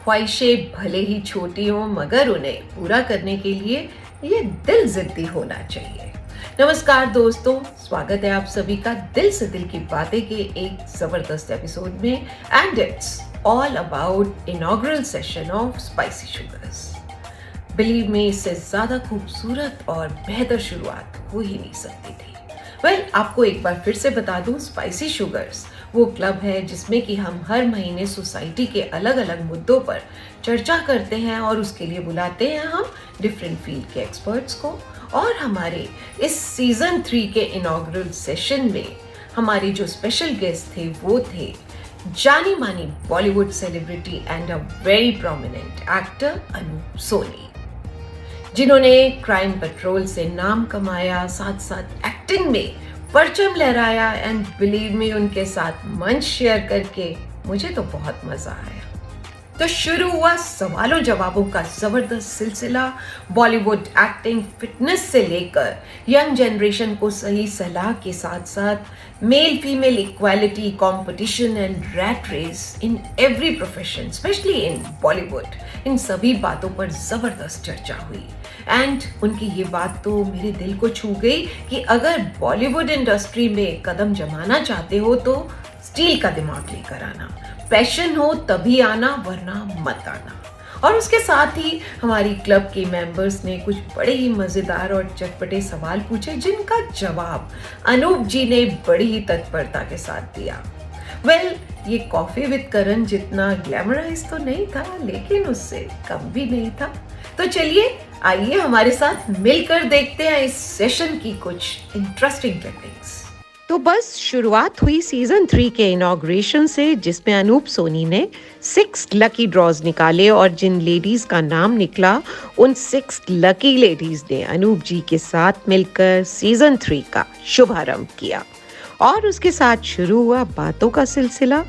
ख्वाहिशें भले ही छोटी हों मगर उन्हें पूरा करने के लिए ये दिल जिद्दी होना चाहिए। नमस्कार दोस्तों, स्वागत है आप सभी का दिल से दिल की बातें के एक जबरदस्त एपिसोड में and it's all about inaugural session of spicy sugars. Believe me, इससे ज्यादा खूबसूरत और बेहतर शुरुआत हो ही नहीं सकती थी। आपको एक बार फिर से बता दूं, स्पाइसी शुगर्स वो क्लब है जिसमें कि हम हर महीने सोसाइटी के अलग अलग मुद्दों पर चर्चा करते हैं और उसके लिए बुलाते हैं हम डिफरेंट फील्ड के एक्सपर्ट्स को। और हमारे इस सीजन 3 के इनॉग्रल सेशन में हमारे जो स्पेशल गेस्ट थे वो थे जानी मानी Bollywood celebrity and a very prominent actor Anup Soni, जिन्होंने क्राइम पेट्रोल से नाम कमाया, साथ साथ एक्टिंग में परचम लहराया एंड बिलीव मी, उनके साथ मंच शेयर करके मुझे तो बहुत मजा आया। तो शुरू हुआ सवालों जवाबों का जबरदस्त सिलसिला। बॉलीवुड एक्टिंग, फिटनेस से लेकर यंग जनरेशन को सही सलाह के साथ साथ male female equality, competition and rat race in every profession, specially in Bollywood, इन सभी बातों पर जबरदस्त चर्चा हुई। एंड उनकी ये बात तो मेरे दिल को छू गई कि अगर बॉलीवुड इंडस्ट्री में कदम जमाना चाहते हो तो स्टील का दिमाग लेकर आना, पैशन हो तभी आना वरना मत आना। और उसके साथ ही हमारी क्लब के मेंबर्स ने कुछ बड़े ही मजेदार और चटपटे सवाल पूछे जिनका जवाब अनूप जी ने बड़ी ही तत्परता के साथ दिया। ये कॉफी विद करण जितना ग्लैमराइज तो नहीं था लेकिन उससे कम भी नहीं था। तो चलिए आइए हमारे साथ मिलकर देखते हैं इस सेशन की कुछ इंटरेस्टिंग क्लिपिंग्स। तो बस शुरुआत हुई सीजन 3 के इनॉग्रेशन से, जिसमें अनूप सोनी ने 6 लकी ड्रॉज निकाले और जिन लेडीज का नाम निकला उन 6 लकी लेडीज ने अनूप जी के साथ मिलकर सीजन 3 का शुभारंभ किया और उसके साथ शुरू हुआ बातों का सिलसिला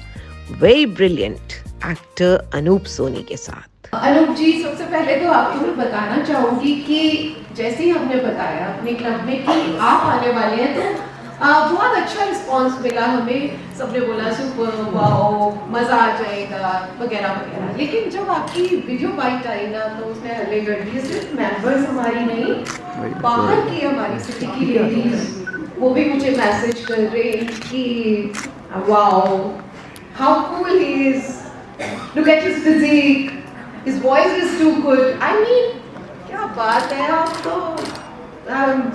very brilliant actor Anup Soni के साथ। अनूप जी, सबसे पहले तो आपको मैं बताना चाहूंगी कि जैसे ही हमने बताया अपने क्लब में कि आप आने वाले हैं तो बहुत अच्छा रिस्पांस मिला हमें। सबने बोला सुपर, वाओ, मजा आ जाएगा वगैरह वगैरह। लेकिन जब आपकी वीडियो बाइट आई ना तो उसने हल्ले कर दिए। सिर्फ मेंबर्स हमारी नहीं, बाहर की हमारी सिटी की लेडीज वो भी मुझे मैसेज कर रहे कि wow, how cool he is, look at his physique, his voice is too good. I mean, क्या बात है। आप तो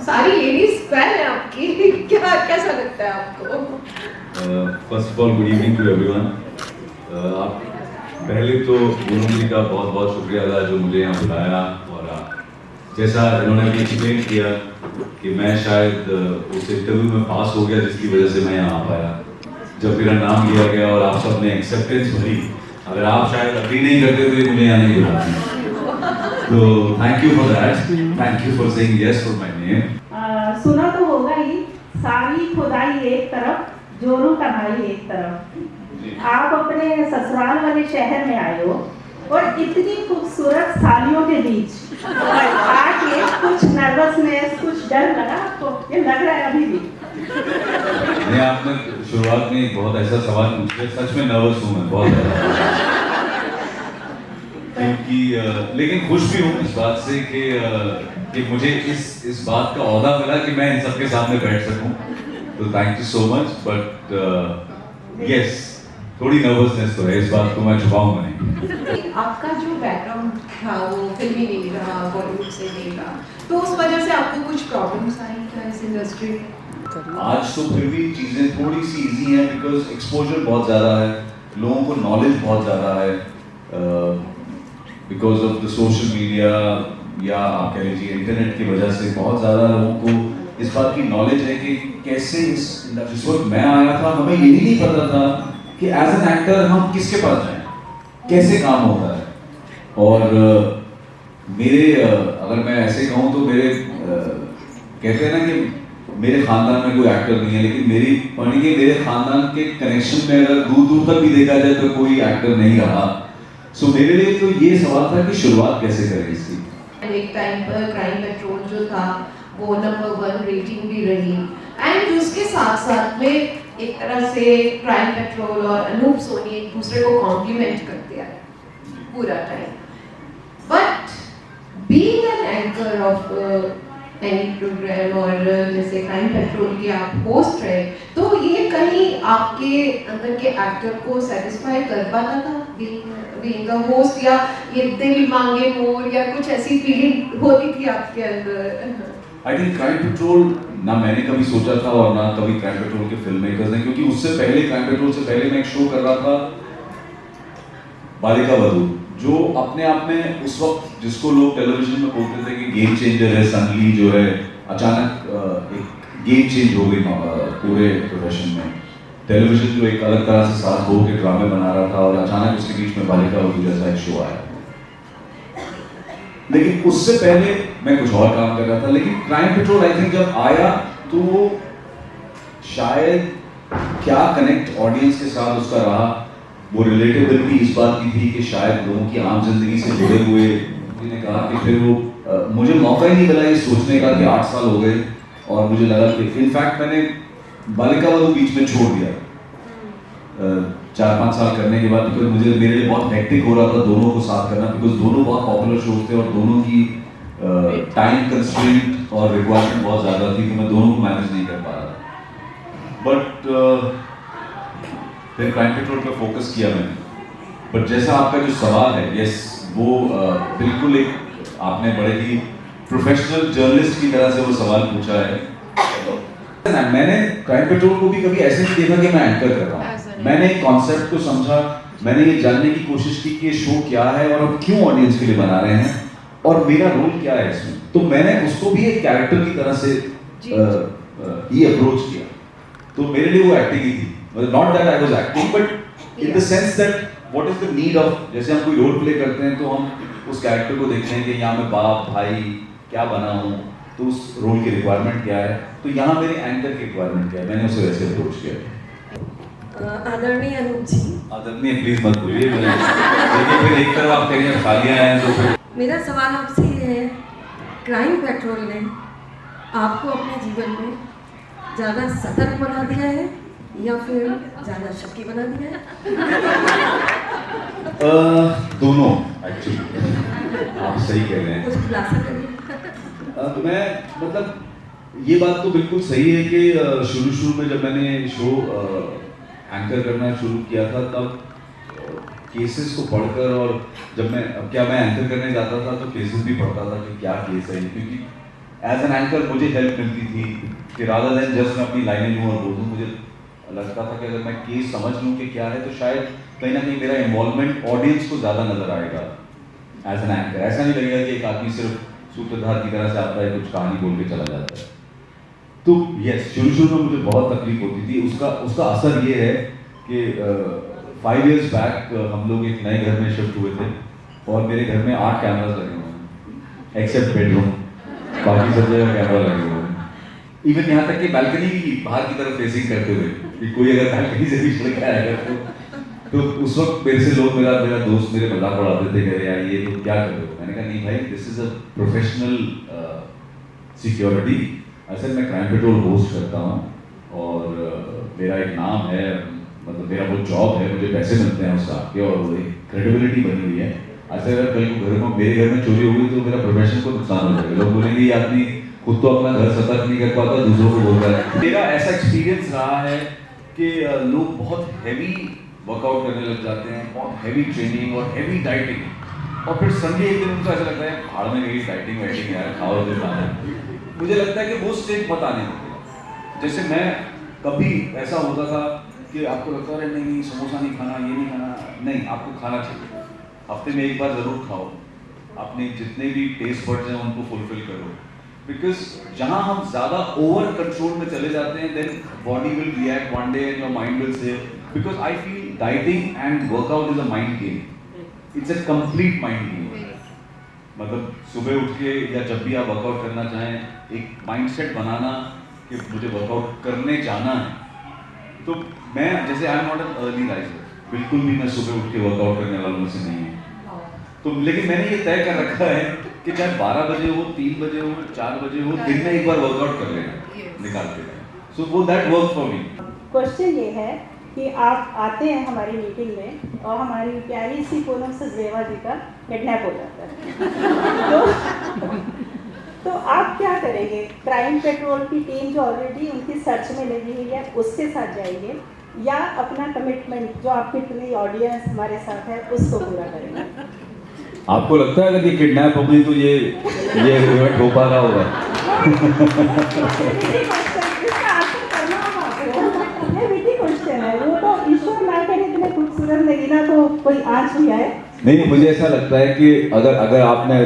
सारी लेडीज फैन है आपकी। क्या कैसा लगता है आपको? First of all good evening to everyone. आप पहले तो पूनम जी का बहुत बहुत शुक्रिया अदा जो मुझे यहाँ बुलाया। और जैसा इन्होंने भी एक्सप्लेन किया कि मैं शायद उस इंटरव्यू में पास हो गया जिसकी वजह से मैं यहाँ आ पाया। जब मेरा नाम लिया गया और आप सबने एक्सेप्टेंस भरी, अगर आप शायद अग्री नहीं करते तो मुझे यहाँ नहीं बुलाते। तो thank you for that, thank you for saying yes for my name. सुना तो होगा ही, सारी खुदाई एक तरफ, जोरू का भाई एक तरफ। आप अपने ससुराल वाले शहर में आए हो और इतनी खूबसूरत सालियों के बीच आके कुछ नर्वसनेस, कुछ डर लगा आपको? ये लग रहा है अभी भी? नहीं, आपने शुरुआत में बहुत ऐसा सवाल पूछा, सच में नर्वस हूँ मैं बहुत ज़्यादा। क्योंकि लेकिन खुश भी हूँ इस बात से कि मुझे इस बात का ओहदा मिला कि मैं इन सबके सामने बैठ सकूं। तो thank you so much. But yes, थोड़ी नर्वसनेस तो है, इस बात को मैं छुपाऊंगा नहीं। आपका जो बैकग्राउंड था वो फिल्मी नहीं रहा, बॉलीवुड से नहीं रहा, तो उस वजह से आपको कुछ प्रॉब्लम्स आई क्या इस इंडस्ट्री में? आज तो फिर भी चीज़ें थोड़ी सी इजी हैं बिकॉज एक्सपोजर बहुत ज़्यादा है, लोगों को नॉलेज बहुत ज़्यादा है। Because of the social media या आप कह लीजिए इंटरनेट की वजह से बहुत ज़्यादा लोगों को इस बात की नॉलेज है कि कैसे जिस वक्त मैं आया था हमें ये नहीं पता था कि एज एन एक्टर हम किसके पास जाएं, कैसे काम होता है। और अगर मैं ऐसे कहूँ तो मेरे कहते हैं ना कि मेरे खानदान में कोई एक्टर नहीं है, लेकिन मेरे खानदान के कनेक्शन में अगर दूर दूर तक भी देखा जाए तो कोई एक्टर नहीं रहा। सो मेरे लिए तो ये सवाल था कि शुरुआत कैसे करें इसकी। एक टाइम पर क्राइम पेट्रोल जो था वो नंबर 1 रेटिंग भी रही एंड उसके साथ साथ में एक तरह से क्राइम पेट्रोल और अनूप सोनी एक दूसरे को कॉम्प्लीमेंट करते आए। पूरा time, but being an anchor of any program और जैसे क्राइम पेट्रोल के आप होस्ट रहे, तो ये कहीं आपके अंदर के एक्टर को सेटिस्फाई कर पाता था बीइंग अ होस्ट, या ये दिल मांगे मोर या कुछ ऐसी फीलिंग होती थी आपके अंदर? आई थिंक क्राइम पेट्रोल ना मैंने कभी सोचा था और ना कभी क्राइम पेट्रोल के फिल्म मेकर्स ने, क्योंकि उससे पहले क्राइम पेट्रोल से पहले मैं एक शो कर रहा था बालिका वधू, जो अपने आप में उस वक्त जिसको लोग टेलीविजन में बोलते थे कि गेम चेंजर है, सनली जो है अचानक एक गेम चेंज हो गई पूरे प्रोफेशन में। टेलीविजन जो एक अलग तरह से साथ हो के ड्रामे बना रहा था और अचानक उसके बीच में बालिका वधू जैसा एक शो आया। लेकिन उससे पहले मैं कुछ और काम कर रहा था, लेकिन क्राइम पेट्रोल आई थिंक जब आया तो शायद क्या कनेक्ट ऑडियंस के साथ उसका रहा, वो रिलेटेबिलिटी इस बात की थी कि शायद लोगों की आम जिंदगी से जुड़े हुए, उन्होंने कहा कि फिर वो मुझे मौका ही नहीं मिला ये सोचने का कि 8 साल हो गए, और मुझे लगा कि इनफैक्ट मैंने बालिका वधू बीच में छोड़ दिया 4-5 साल करने के बाद, बिकॉज मुझे मेरे लिए बहुत हेक्टिक हो रहा था दोनों को साथ करना, बिकॉज दोनों बहुत पॉपुलर शोज थे और दोनों की टाइम कंस्ट्रेंट और रिक्वायरमेंट बहुत ज़्यादा थी कि मैं दोनों को मैनेज नहीं कर पा रहा था। बट फिर क्राइम पेट्रोल पे फोकस किया मैंने। बट जैसा आपका जो सवाल है, यस वो बिल्कुल एक आपने बड़े ही प्रोफेशनल जर्नलिस्ट की तरह से वो सवाल पूछा है। मैंने क्राइम पेट्रोल को भी कभी ऐसे नहीं देखा कि मैं एंकर कर रहा हूँ। मैंने एक कॉन्सेप्ट को समझा, मैंने ये जानने की कोशिश की कि ये शो क्या है और हम क्यों ऑडियंस के लिए बना रहे हैं और मेरा रोल क्या है इसमें। तो मैंने उसको भी एक कैरेक्टर की तरह से ही अप्रोच किया। तो मेरे लिए वो एक्टिंग ही थी, not that I was acting, but in the sense that what is the need of, जैसे हम कोई रोल प्ले करते हैं तो हम उस कैरेक्टर को देखते हैं कि यहाँ मैं बाप भाई क्या बना हूँ, तो उस रोल की रिक्वायरमेंट क्या है, तो यहाँ मेरे एंकर की रिक्वायरमेंट क्या है, मैंने उसे वैसे अप्रोच किया। आदरणीय अनूप जी, आदरणीय प्लीज मत बोलिए, लेकिन फिर एक तरफ आप कहेंगे खालियाँ हैं तो फिर। मेरा सवाल आपसे ये है, क्राइम पेट्रोल ने आपको अपने जीवन में ज़्यादा सतर्क बना दिया है या फिर ज़्यादा शक्की बना दिया है? दोनों एक्चुअली, आप सही कह रहे हैं। कुछ खुलासा करिए। मैं मतलब ये बात तो बिल्कुल सही है कि शुरू में जब मैंने शो एंकर करना शुरू किया था तब केसेस को पढ़कर, और जब मैं एंकर करने जाता था तो केसेस भी पढ़ता था कि क्या केस है, क्योंकि एज एन एंकर मुझे हेल्प मिलती थी कि रादर देन जस्ट मैं अपनी लाइनें लूँ और बोल दूँ, मुझे लगता था कि अगर मैं केस समझ लूँ कि क्या है तो शायद कहीं ना कहीं मेरा इन्वॉल्वमेंट ऑडियंस को ज़्यादा नजर आएगा एज एन एंकर। ऐसा नहीं लगेगा कि एक आदमी सिर्फ सूत्रधार की तरह से आता है, कुछ कहानी बोल के चला जाता है। तो यस, शुरू में मुझे बहुत तकलीफ होती थी। उसका असर ये है कि 5 years बैक हम लोग एक नए घर में शिफ्ट हुए थे और मेरे घर में 8 कैमरास लगे हुए हैं एक्सेप्ट बेडरूम, बाकी सब जगह कैमरा लगे हुए हैं। इवन यहाँ तक कि बालकनी भी बाहर की तरफ फेसिंग करते हुए कि कोई अगर बालकनी से भी चल के आएगा तो उस वक्त मेरे से लोग मेरा दोस्त मेरे मजाक उड़ाते थे, कह रहे यार ये तो क्या कर रहे हो। मैंने कहा नहीं भाई, this is a professional security. असल मैं क्राइम पेट्रोल होस्ट करता हूँ और मेरा एक नाम है, मतलब मेरा वो जॉब है, मुझे पैसे मिलते हैं उसका के, और वो एक क्रेडिबिलिटी बनी हुई है। ऐसे अगर कल को मेरे घर में चोरी होगी तो मेरा प्रोफेशन को नुकसान हो जाएगा। लोग बोलेंगे ये आदमी खुद तो अपना घर सतर्क नहीं कर पाता, दूसरों को बोलता है। मेरा ऐसा एक्सपीरियंस रहा है कि लोग बहुत हैवी वर्कआउट करने लग जाते हैं, बहुत हैवी ट्रेनिंग और हैवी डाइटिंग, और फिर संडे एक दिन उनको ऐसा लगता है भाड़ में गई डाइटिंग वाइटिंग यार, खाओ जो खाना है। मुझे लगता है कि वो स्टेज मत आने देते। जैसे मैं कभी ऐसा होता था कि आपको लगता है नहीं समोसा नहीं खाना, ये नहीं खाना, नहीं आपको खाना चाहिए, हफ्ते में एक बार ज़रूर खाओ, अपने जितने भी टेस्ट बर्ड्स हैं उनको फुलफिल करो। बिकॉज जहाँ हम ज़्यादा ओवर कंट्रोल में चले जाते हैं then body will react one day and your mind will say, because I feel dieting and workout is a mind game, it's a complete mind game. मतलब सुबह उठ के या जब भी आप वर्कआउट करना चाहें एक माइंडसेट बनाना कि मुझे वर्कआउट करने जाना है। तो मैं जैसे I am not an early riser, बिल्कुल भी मैं सुबह उठ के वर्कआउट करने वालों में से नहीं हूँ। तो लेकिन मैंने ये तय कर रखा है कि चाहे 12 बजे हो, 3 बजे हो, 4 बजे हो, दिन में एक बार वर्कआउट कर लेना निकाल के। सो वो that work for me. Question ये है कि आप आते हैं हमारी मीटिंग में और हमारी प्यारी सी पूनम सचदेवा जी का किडनैप हो जाता है। तो आप क्या करेंगे? क्राइम पेट्रोल की टीम जो ऑलरेडी उनकी सर्च में लगी हुई है उसके साथ जाएंगे, या अपना कमिटमेंट जो आपकी पूरी ऑडियंस हमारे साथ है उसको पूरा करेंगे? आपको लगता है अगर ये किडनैप हो गई तो ये इवेंट हो पा रहा होगा? क्वेश्चन है वो, तो ईश्वर ना करे इतने खूबसूरत लगी ना तो कोई आंच भी आए। नहीं, मुझे ऐसा लगता है कि अगर आपने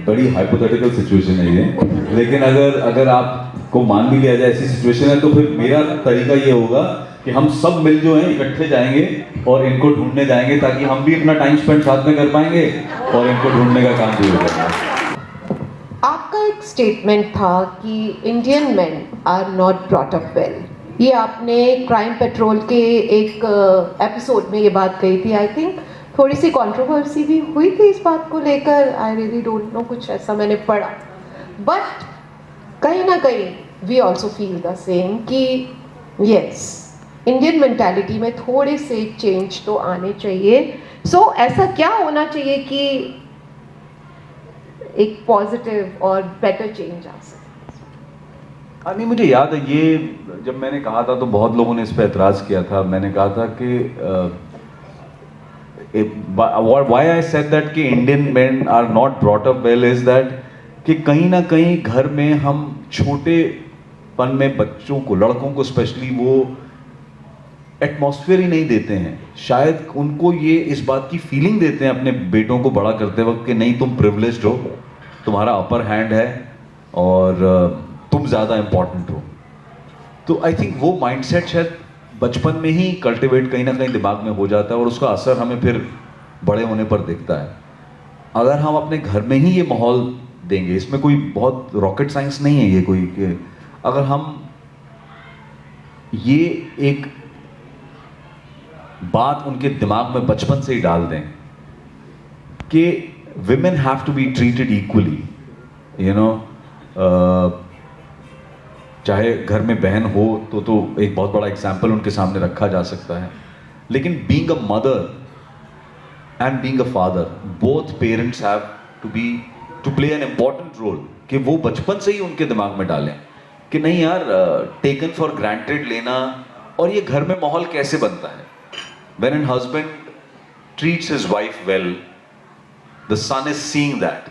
बड़ी हाइपोथेटिकल सिचुएशन है ये, लेकिन अगर आपको मान भी लिया जाए ऐसी सिचुएशन है तो फिर मेरा तरीका ये होगा कि हम सब मिल जो हैं इकट्ठे जाएंगे और इनको ढूंढने जाएंगे, ताकि हम भी अपना टाइम स्पेंड साथ में कर पाएंगे और इनको ढूंढने का काम भी हो जाएगा। आपका एक स्टेटमेंट था कि Indian men are not brought up well. ये आपने क्राइम पेट्रोल के एक एपिसोड में ये बात कही थी। आई थिंक थोड़ी सी कंट्रोवर्सी भी हुई थी इस बात को लेकर। आई रियली डोंट नो, कुछ ऐसा मैंने पढ़ा। बट कहीं ना कहीं we also feel the same कि यस, इंडियन मेंटालिटी में थोड़े से चेंज तो आने चाहिए। सो ऐसा क्या होना चाहिए कि एक पॉजिटिव और बेटर चेंज आ सके? नहीं, मुझे याद है ये जब मैंने कहा था तो बहुत लोगों ने इस पर एतराज़ किया था। मैंने कहा था कि व्हाई आई सेड दैट कि Indian men are not brought up well is that कि कहीं ना कहीं घर में हम छोटेपन में बच्चों को, लड़कों को स्पेशली, वो एटमॉस्फेयर ही नहीं देते हैं। शायद उनको ये इस बात की फीलिंग देते हैं अपने बेटों को बड़ा करते वक्त कि नहीं, तुम प्रिविलेज्ड हो, तुम्हारा अपर हैंड है और तुम ज़्यादा इंपॉर्टेंट हो। तो आई थिंक वो माइंडसेट शायद बचपन में ही कल्टिवेट कहीं ना कहीं दिमाग में हो जाता है और उसका असर हमें फिर बड़े होने पर दिखता है। अगर हम अपने घर में ही ये माहौल देंगे, इसमें कोई बहुत रॉकेट साइंस नहीं है ये कोई, कि अगर हम ये एक बात उनके दिमाग में बचपन से ही डाल दें कि women have to be treated equally, you know, चाहे घर में बहन हो तो एक बहुत बड़ा एग्जाम्पल उनके सामने रखा जा सकता है। लेकिन being a mother and being a father, both parents have to play an important role, कि वो बचपन से ही उनके दिमाग में डालें कि नहीं यार, टेकन फॉर ग्रांटेड लेना, और ये घर में माहौल कैसे बनता है। When an husband treats his wife well, the son is seeing that.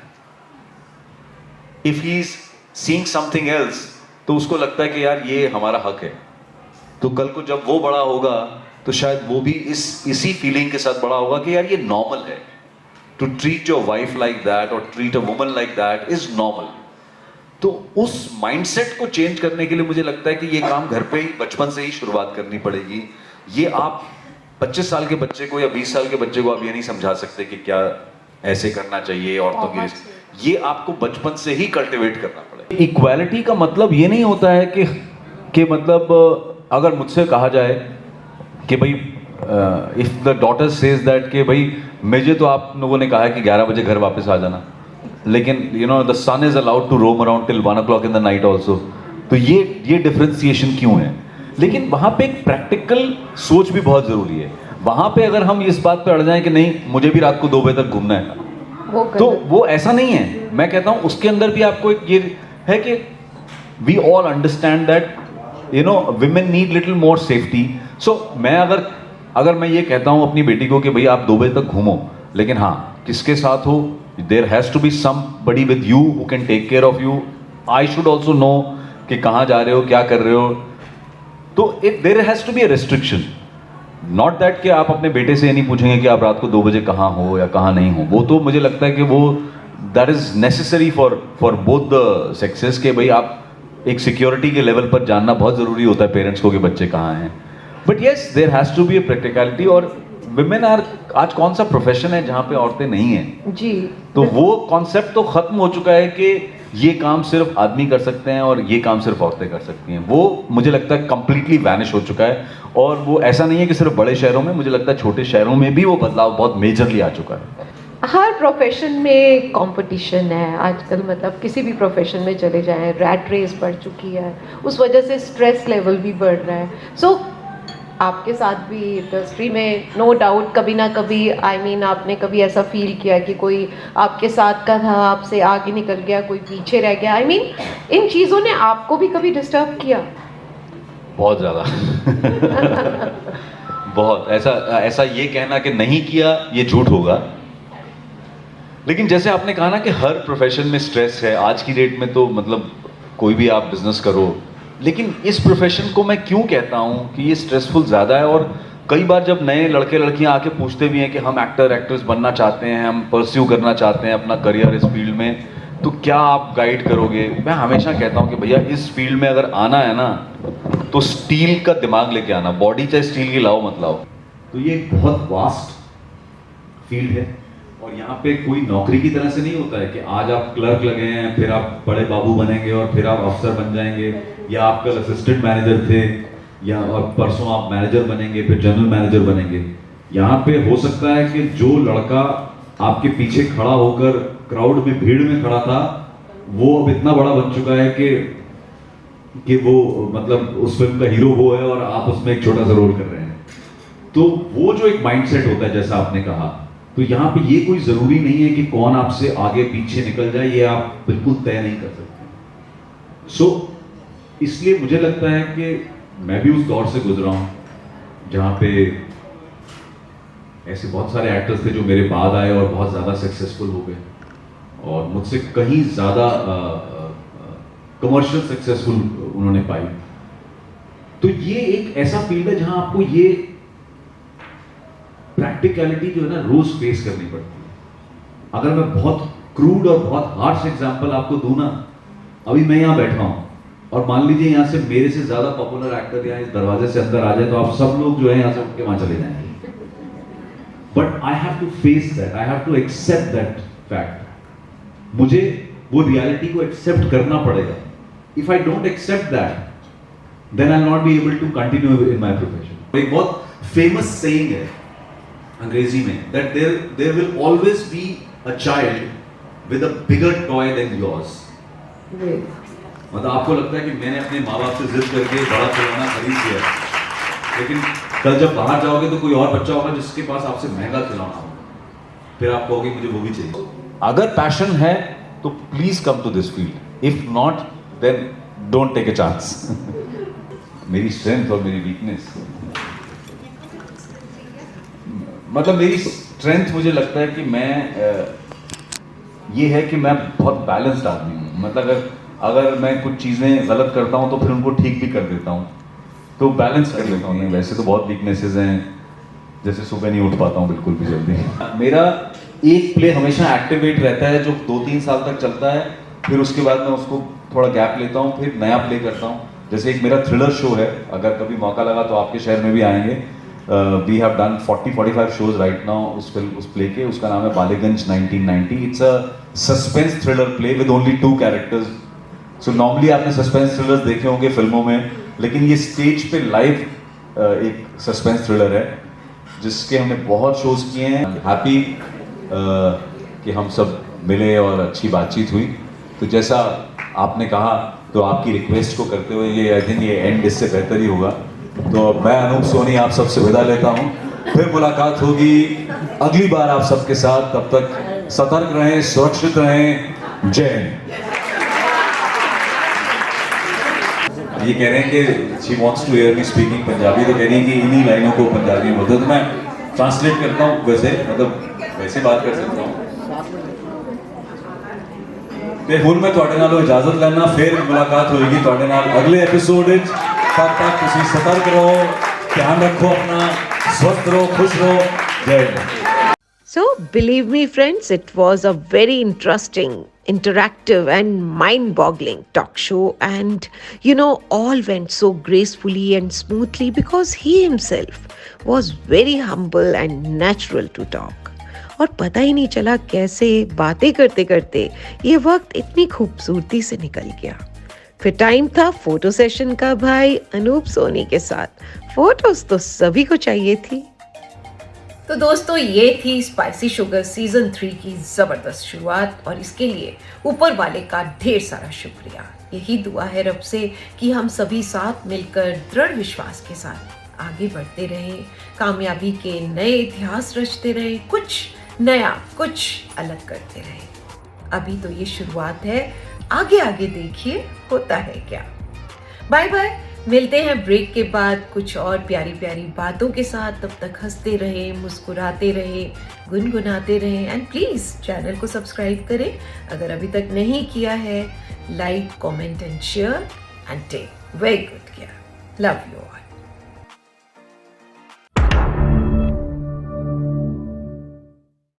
If he is seeing something else, तो उसको लगता है कि यार ये हमारा हक है। तो कल को जब वो बड़ा होगा तो शायद वो भी इसी फीलिंग के साथ बड़ा होगा कि यार ये नॉर्मल है। To treat your wife like that और treat a woman like that is normal. तो उस माइंडसेट को चेंज करने के लिए मुझे लगता है कि ये काम घर पे ही बचपन से ही शुरुआत करनी पड़ेगी। ये आप 25 साल के बच्चे को या 20 साल के बच्चे को आप ये नहीं समझा सकते कि क्या ऐसे करना चाहिए औरतों के लिए। ये आपको बचपन से ही कल्टिवेट करना पड़ेगा। इक्वालिटी का मतलब ये नहीं होता है कि मतलब अगर मुझसे कहा जाए कि भाई if the daughter says that कि भाई मुझे तो आप लोगों ने कहा है कि 11 बजे घर वापस आ जाना, लेकिन you know the son is allowed to roam around till 1 o'clock in the night also. तो ये डिफरेंशिएशन क्यों है? लेकिन वहाँ पे एक प्रैक्टिकल सोच भी बहुत ज़रूरी है। वहाँ पे अगर हम इस बात पे अड़ जाएं कि नहीं मुझे भी रात को 2 बजे तक घूमना है, तो वो ऐसा नहीं है। मैं कहता हूँ उसके अंदर भी आपको एक ये है कि we all understand that you know women need little more safety. So मैं अगर मैं ये कहता हूँ अपनी बेटी को कि भाई आप 2 बजे तक घूमो, लेकिन हाँ किसके साथ हो, there has to be somebody with you who can take care of you. I should also know कि कहाँ जा रहे हो, क्या कर रहे हो। तो there has to be a restriction, not that कि आप अपने बेटे से ये नहीं पूछेंगे कि आप रात को 2 बजे कहाँ हो या कहाँ नहीं हो। वो तो मुझे लगता है कि वो that is necessary for both the sexes, के भाई आप एक सिक्योरिटी के लेवल पर जानना बहुत ज़रूरी होता है पेरेंट्स को कि बच्चे कहाँ हैं। But yes there has to be a practicality. और विमेन आर, आज कौन सा प्रोफेशन है जहाँ पे औरतें नहीं हैं जी, तो वो कॉन्सेप्ट तो खत्म हो चुका है कि ये काम सिर्फ आदमी कर सकते हैं और ये काम सिर्फ औरतें कर सकती हैं। वो मुझे लगता है कंप्लीटली वैनिश हो चुका है। और वो ऐसा नहीं है कि सिर्फ बड़े शहरों में, मुझे लगता है छोटे शहरों में भी वो बदलाव बहुत मेजरली आ चुका है। हर प्रोफेशन में कंपटीशन है आजकल, मतलब किसी भी प्रोफेशन में चले जाएं, रैट रेस बढ़ चुकी है, उस वजह से स्ट्रेस लेवल भी बढ़ रहा है। सो आपके साथ भी इंडस्ट्री में नो डाउट कभी ना कभी आपने कभी ऐसा फील किया कि कोई आपके साथ का था, आपसे आगे निकल गया, कोई पीछे रह गया? इन चीज़ों ने आपको भी कभी डिस्टर्ब किया? बहुत ज़्यादा बहुत ऐसा ये कहना कि नहीं किया ये झूठ होगा। लेकिन जैसे आपने कहा ना कि हर प्रोफेशन में स्ट्रेस है। आज की डेट में तो मतलब कोई भी आप बिजनेस करो, लेकिन इस प्रोफेशन को मैं क्यों कहता हूँ कि ये स्ट्रेसफुल ज़्यादा है। और कई बार जब नए लड़के लड़कियाँ आके पूछते भी हैं कि हम एक्ट्रेस बनना चाहते हैं, हम परस्यू करना चाहते हैं अपना करियर इस फील्ड में, तो क्या आप गाइड करोगे? मैं हमेशा कहता हूँ कि भैया इस फील्ड में अगर आना है ना तो स्टील का दिमाग लेके आना, बॉडी चाहे स्टील की लाओ मत लाओ। तो ये एक बहुत वास्ट फील्ड है और यहाँ पे कोई नौकरी की तरह से नहीं होता है कि आज आप क्लर्क लगे हैं, फिर आप बड़े बाबू बनेंगे और फिर आप अफसर बन जाएंगे, या आप कल असिस्टेंट मैनेजर थे या और परसों आप मैनेजर बनेंगे, फिर जनरल मैनेजर बनेंगे। यहाँ पे हो सकता है कि जो लड़का आपके पीछे खड़ा होकर क्राउड में, भीड़ में खड़ा था, वो अब इतना बड़ा बन चुका है कि वो मतलब उस फिल्म का हीरो वो है और आप उसमें एक छोटा सा रोल कर रहे हैं। तो वो जो एक माइंडसेट होता है जैसा आपने कहा, तो यहाँ पे ये कोई जरूरी नहीं है कि कौन आपसे आगे पीछे निकल जाए, ये आप बिल्कुल तय नहीं कर सकते। सो इसलिए मुझे लगता है कि मैं भी उस दौर से गुजरा हूं जहां पे ऐसे बहुत सारे एक्टर्स थे जो मेरे बाद आए और बहुत ज्यादा सक्सेसफुल हो गए और मुझसे कहीं ज्यादा कमर्शियल सक्सेसफुल उन्होंने पाई। तो ये एक ऐसा फील्ड है जहां आपको ये प्रैक्टिकलिटी जो है ना रोज फेस करनी पड़ती है। अगर मैं बहुत क्रूड और बहुत हार्श एग्जांपल आपको दूं ना, अभी मैं यहां बैठा हूं और मान लीजिए यहां से मेरे से ज्यादा पॉपुलर एक्टर यहाँ इस दरवाजे से अंदर आ जाए तो आप सब लोग जो है यहां से उठ के वहां चले जाएंगे। But I have to face that, I have to accept that fact. मुझे वो रियलिटी को एक्सेप्ट करना पड़ेगा। If I don't accept that then I will not be able to continue in my profession. एक बहुत फेमस सेइंग है अंग्रेजी में, that there will always be a child with a bigger toy than yours. मतलब आपको लगता है कि मैंने अपने माँ बाप से जिद करके बड़ा खिलौना खरीद लिया, लेकिन कल जब बाहर जाओगे तो कोई और बच्चा होगा जिसके पास आपसे महंगा खिलौना होगा, फिर आप कहोगे मुझे वो भी चाहिए। अगर पैशन है तो please come to this field, if not then don't take a chance. मेरी स्ट्रेंथ और मेरी वीकनेस, मतलब मेरी स्ट्रेंथ मुझे लगता है कि मैं ये है कि मैं बहुत बैलेंस्ड आदमी हूँ। मतलब अगर मैं कुछ चीज़ें गलत करता हूँ तो फिर उनको ठीक भी कर देता हूँ, तो बैलेंस कर लेता हूँ। वैसे तो बहुत वीकनेसेस हैं, जैसे सुबह नहीं उठ पाता हूँ बिल्कुल भी जल्दी। मेरा एक प्ले हमेशा एक्टिवेट रहता है जो 2-3 साल तक चलता है, फिर उसके बाद मैं उसको थोड़ा गैप लेता हूँ, फिर नया प्ले करता हूँ। जैसे एक मेरा थ्रिलर शो है, अगर कभी मौका लगा तो आपके शहर में भी आएंगे। We have done 40-45 shows right now उस प्ले के। उसका नाम है Ballygunge 1990। It's a suspense thriller play with only 2 characters. So normally आपने सस्पेंस थ्रिलर्स देखे होंगे फिल्मों में, लेकिन ये स्टेज पे लाइव एक सस्पेंस थ्रिलर है जिसके हमने बहुत शोज किए हैं। हैप्पी कि हम सब मिले और अच्छी बातचीत हुई। तो जैसा आपने कहा, तो आपकी रिक्वेस्ट को करते हुए ये आई थिंक ये एंड इससे बेहतर ही होगा। तो मैं अनूप सोनी आप सबसे विदा लेता हूँ, फिर मुलाकात होगी अगली बार आप सबके साथ। तब तक सतर्क रहें, सुरक्षित रहें। जय हिंद। ये कह रहे हैं कि she wants to hear me speaking Punjabi, तो कह रही है कि इन्हीं लाइनों को पंजाबी में बोलते, तो मैं ट्रांसलेट करता हूँ। वैसे मतलब वैसे बात कर सकता हूँ। ਤੇ ਹੁਣ ਮੈਂ ਤੁਹਾਡੇ ਨਾਲੋਂ ਇਜਾਜ਼ਤ ਲੈਣਾ, ਫਿਰ ਮੁਲਾਕਾਤ ਹੋਏਗੀ ਤੁਹਾਡੇ ਨਾਲ ਅਗਲੇ ਐਪੀਸੋਡ ਵਿੱਚ। ਤਦ ਤੱਕ ਤੁਸੀਂ ਸਤਰਕ ਰਹੋ, ਧਿਆਨ ਰੱਖੋ ਆਪਣਾ, ਸਵਸਥ ਰਹੋ, ਖੁਸ਼ ਰਹੋ। ਜੈ Hind. So, believe me, friends, it was a very interesting, interactive, and mind-boggling talk show. And, all went so gracefully and smoothly because he himself was very humble and natural to talk. और पता ही नहीं चला कैसे बातें करते करते ये वक्त इतनी खूबसूरती से निकल गया। फिर टाइम था फोटो सेशन का भाई अनूप सोनी के साथ। फोटोज तो सभी को चाहिए थी। तो दोस्तों, ये थी स्पाइसी शुगर सीजन 3 की जबरदस्त शुरुआत, और इसके लिए ऊपर वाले का ढेर सारा शुक्रिया। यही दुआ है रब से कि हम सभी साथ मिलकर दृढ़ विश्वास के साथ आगे बढ़ते रहें, कामयाबी के नए इतिहास रचते रहें, कुछ नया, कुछ अलग करते रहें। अभी तो ये शुरुआत है, आगे आगे देखिए होता है क्या। बाय बाय, मिलते हैं ब्रेक के बाद कुछ और प्यारी प्यारी बातों के साथ। तब तक हंसते रहें, मुस्कुराते रहें, गुनगुनाते रहें एंड प्लीज़ चैनल को सब्सक्राइब करें अगर अभी तक नहीं किया है। Like, comment and share and take very good care. Love you all.